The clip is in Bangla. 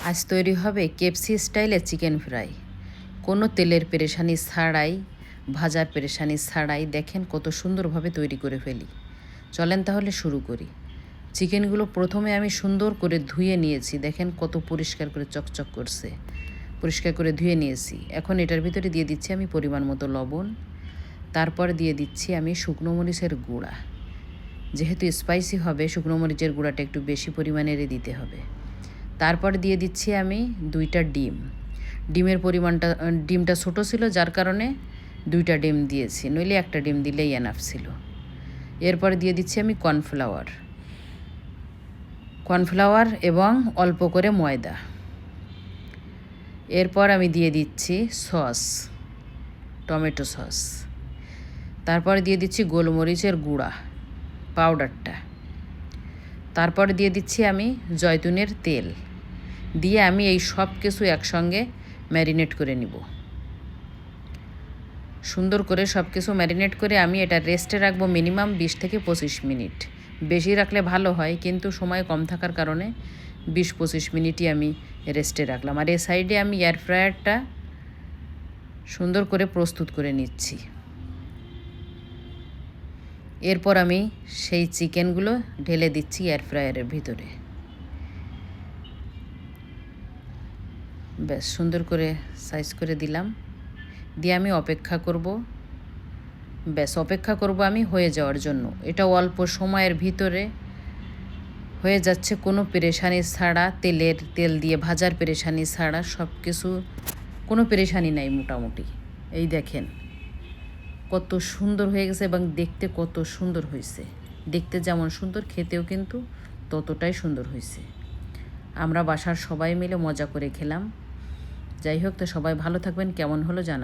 আজ তৈরি হবে কেএফসি স্টাইলে চিকেন ফ্রাই। কোনো তেলের পেরেশানি ছাড়াই, ভাজার পেরেশানি ছাড়াই দেখেন কত সুন্দরভাবে তৈরি করে ফেলি। চলেন তাহলে শুরু করি। চিকেনগুলো প্রথমে আমি সুন্দর করে ধুয়ে নিয়েছি, দেখেন কত পরিষ্কার করে চকচক করছে। পরিষ্কার করে ধুয়ে নিয়েছি। এখন এটার ভিতরে দিয়ে দিচ্ছি আমি পরিমাণ মতো লবণ, তারপর দিয়ে দিচ্ছি আমি শুকনো মরিচের গুঁড়া। যেহেতু স্পাইসি হবে, শুকনো মরিচের গুঁড়াটা একটু বেশি পরিমাণের দিতে হবে। তারপর দিয়ে দিচ্ছি আমি 2টা ডিম। ডিমটা ছোটো ছিল, যার কারণে 2টা ডিম দিয়েছি, নইলে একটা ডিম দিলেই এনাফ ছিল। এরপর দিয়ে দিচ্ছি আমি কর্নফ্লাওয়ার এবং অল্প করে ময়দা। এরপর আমি দিয়ে দিচ্ছি সস, টমেটো সস। তারপর দিয়ে দিচ্ছি গোলমরিচের গুঁড়া পাউডারটা। তারপর দিয়ে দিচ্ছি আমি জয়তুনের তেল দিয়ে আমি এই সব কিছু একসঙ্গে ম্যারিনেট করে নিব। সুন্দর করে সব কিছু ম্যারিনেট করে আমি এটা রেস্টে রাখবো মিনিমাম 20 থেকে 25 মিনিট। বেশি রাখলে ভালো হয়, কিন্তু সময় কম থাকার কারণে 20-25 মিনিটই আমি রেস্টে রাখলাম। আর এই সাইডে আমি এয়ার ফ্রায়ারটা সুন্দর করে প্রস্তুত করে নিচ্ছি। এরপর আমি সেই চিকেনগুলো ঢেলে দিচ্ছি এয়ার ফ্রায়ারের ভিতরে। বেশ সুন্দর করে সাইজ করে দিলাম, দিয়ে আমি অপেক্ষা করব। অপেক্ষা করব আমি হয়ে যাওয়ার জন্য। এটা অল্প সময়ের ভিতরে হয়ে যাচ্ছে, কোনো পেরেশানি ছাড়া, তেল দিয়ে ভাজার পেরেশানি ছাড়া, সব কিছু কোনো পেরেশানি নাই মোটামুটি। এই দেখেন কত সুন্দর হয়ে গেছে এবং দেখতে কত সুন্দর হয়েছে। দেখতে যেমন সুন্দর, খেতেও কিন্তু ততটাই সুন্দর হয়েছে। আমরা বাসার সবাই মিলে মজা করে খেলাম। যাই হোক, তো সবাই ভালো থাকবেন। কেমন হলো জানাবেন।